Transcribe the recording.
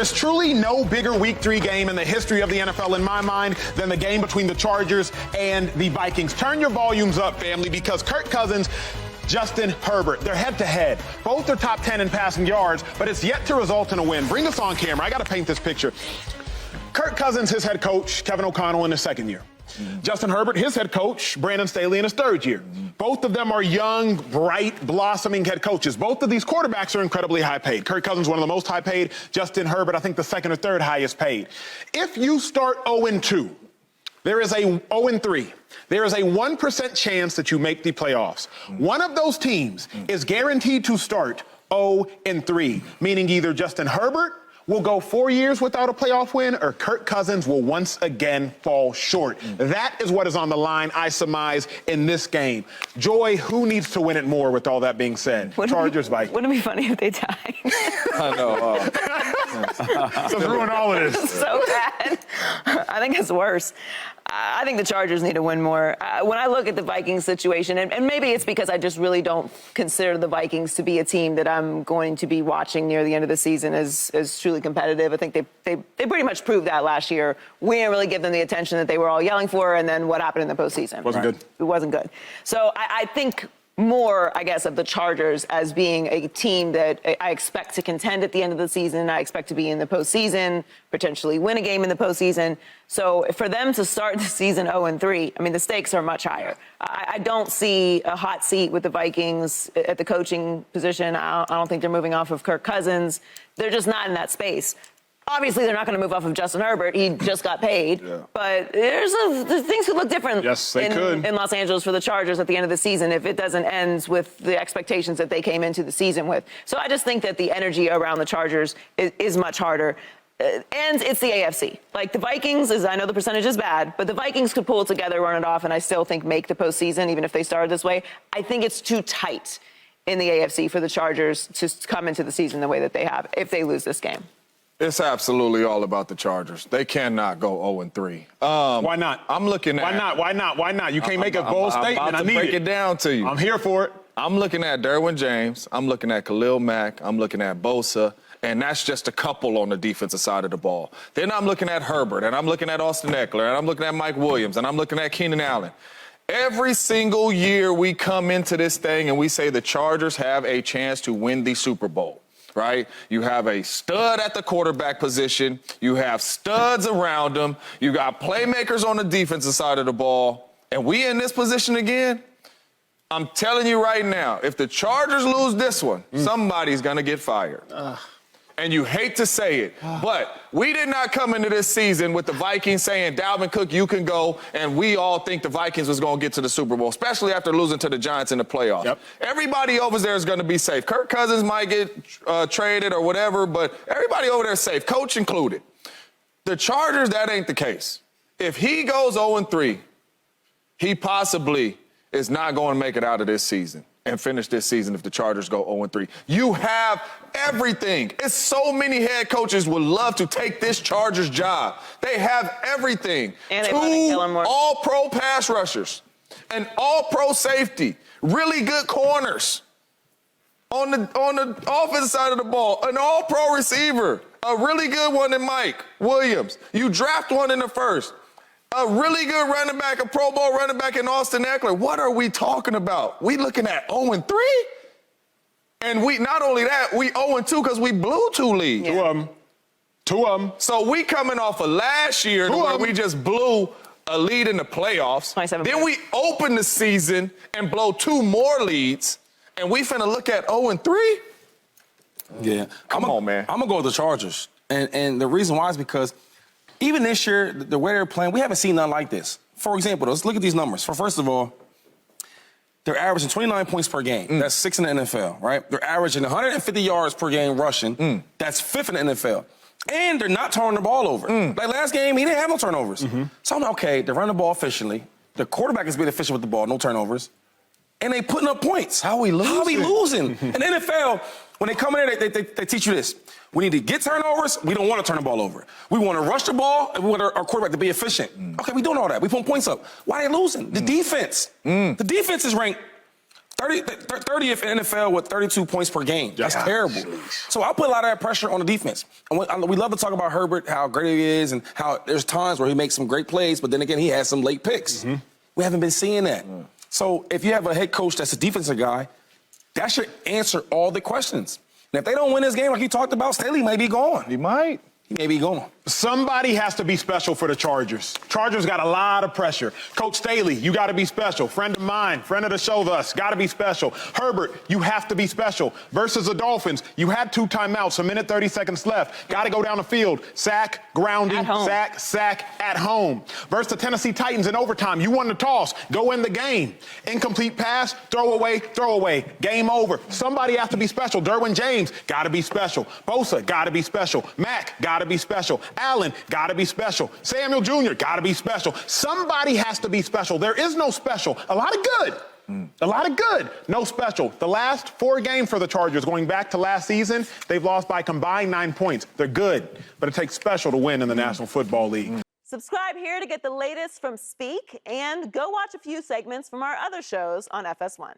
is truly no bigger Week 3 game in the history of the NFL in my mind than the game between the Chargers and the Vikings. Turn your volumes up, family, because Kirk Cousins, Justin Herbert, they're head-to-head. Both are top 10 in passing yards, but it's yet to result in a win. Bring us on camera. I got to paint this picture. Kirk Cousins, his head coach, Kevin O'Connell, in his second year. Justin Herbert, his head coach, Brandon Staley, in his third year. Both of them are young, bright, blossoming head coaches. Both of these quarterbacks are incredibly high paid. Kirk Cousins, one of the most high paid. Justin Herbert, I think the second or third highest paid. If you start 0-2, there is a 0-3. There is a 1% chance that you make the playoffs. One of those teams is guaranteed to start 0-3, meaning either Justin Herbert will go 4 years without a playoff win, or Kirk Cousins will once again fall short. That is what is on the line, I surmise, in this game. Joy, who needs to win it more with all that being said? Chargers, Vikings. Wouldn't it be funny if they tied? I know. So ruin all of this. So bad. I think it's worse. I think the Chargers need to win more. When I look at the Vikings situation, and maybe it's because I just really don't consider the Vikings to be a team that I'm going to be watching near the end of the season as truly competitive. I think they pretty much proved that last year. We didn't really give them the attention that they were all yelling for, and then what happened in the postseason? Wasn't good. It wasn't good. So I think more, I guess, of the Chargers as being a team that I expect to contend at the end of the season. I expect to be in the postseason, potentially win a game in the postseason. So for them to start the season 0-3, I mean, the stakes are much higher. I don't see a hot seat with the Vikings at the coaching position. I don't think they're moving off of Kirk Cousins. They're just not in that space. Obviously, they're not going to move off of Justin Herbert. He just got paid. Yeah. But things could look different in Los Angeles for the Chargers at the end of the season if it doesn't end with the expectations that they came into the season with. So I just think that the energy around the Chargers is much harder. And it's the AFC. Like the Vikings, I know the percentage is bad, but the Vikings could pull it together, run it off, and I still think make the postseason, even if they started this way. I think it's too tight in the AFC for the Chargers to come into the season the way that they have if they lose this game. It's absolutely all about the Chargers. They cannot go 0-3. Why not? I'm looking at... Why not? You can't make a bold statement. I'm about to break it down to you. I'm here for it. I'm looking at Derwin James. I'm looking at Khalil Mack. I'm looking at Bosa. And that's just a couple on the defensive side of the ball. Then I'm looking at Herbert, and I'm looking at Austin Eckler, and I'm looking at Mike Williams, and I'm looking at Keenan Allen. Every single year we come into this thing and we say the Chargers have a chance to win the Super Bowl. Right? You have a stud at the quarterback position. You have studs around them. You got playmakers on the defensive side of the ball. And we in this position again? I'm telling you right now, if the Chargers lose this one, somebody's going to get fired. And you hate to say it, but we did not come into this season with the Vikings saying, Dalvin Cook, you can go, and we all think the Vikings was going to get to the Super Bowl, especially after losing to the Giants in the playoffs. Yep. Everybody over there is going to be safe. Kirk Cousins might get traded or whatever, but everybody over there is safe, coach included. The Chargers, that ain't the case. If he goes 0-3, he possibly is not going to make it out of this season and finish this season if the Chargers go 0-3. You have everything. It's so many head coaches would love to take this Chargers job. They have everything. And 2 all-pro pass rushers, an all-pro safety, really good corners on the offensive side of the ball, an all-pro receiver, a really good one in Mike Williams. You draft one in the first. A really good running back, a Pro Bowl running back in Austin Eckler. What are we talking about? We looking at 0-3? And we not only that, we 0-2 because we blew 2 leads. Yeah. Two of them. So we coming off of last year where we just blew a lead in the playoffs. Then we open the season and blow 2 more leads, and we finna look at 0-3? Yeah. Come on, man. I'm going to go with the Chargers. And the reason why is because even this year, the way they're playing, we haven't seen nothing like this. For example, let's look at these numbers. First of all, they're averaging 29 points per game. That's 6th in the NFL, right? They're averaging 150 yards per game rushing. That's 5th in the NFL. And they're not turning the ball over. Like last game, he didn't have no turnovers. So I'm like, okay, they're running the ball efficiently. The quarterback is being efficient with the ball, no turnovers. And they putting up points. How we losing? How we losing? In the NFL, when they come in there, they teach you this. We need to get turnovers. We don't want to turn the ball over. We want to rush the ball, and we want our quarterback to be efficient. Okay, we doing all that. We putting points up. Why are they losing? The defense. The defense is ranked 30th in NFL with 32 points per game. That's terrible. So I put a lot of that pressure on the defense. And we love to talk about Herbert, how great he is, and how there's times where he makes some great plays, but then again, he has some late picks. We haven't been seeing that. So if you have a head coach that's a defensive guy, that should answer all the questions. And if they don't win this game, like you talked about, Staley may be gone. He might. He may be gone. Somebody has to be special for the Chargers. Chargers got a lot of pressure. Coach Staley, you got to be special. Friend of mine, friend of the show, thus, got to be special. Herbert, you have to be special. Versus the Dolphins, you had 2 timeouts, a minute, 30 seconds left. Got to go down the field. Sack, grounding, sack at home. Versus the Tennessee Titans in overtime, you won the toss. Go in the game. Incomplete pass, throw away. Game over. Somebody has to be special. Derwin James, got to be special. Bosa, got to be special. Mack, got to be special. Allen, got to be special. Samuel Jr., got to be special. Somebody has to be special. There is no special. A lot of good. A lot of good. No special. The last 4 games for the Chargers, going back to last season, they've lost by combined 9 points. They're good, but it takes special to win in the National Football League. Subscribe here to get the latest from Speak, and go watch a few segments from our other shows on FS1.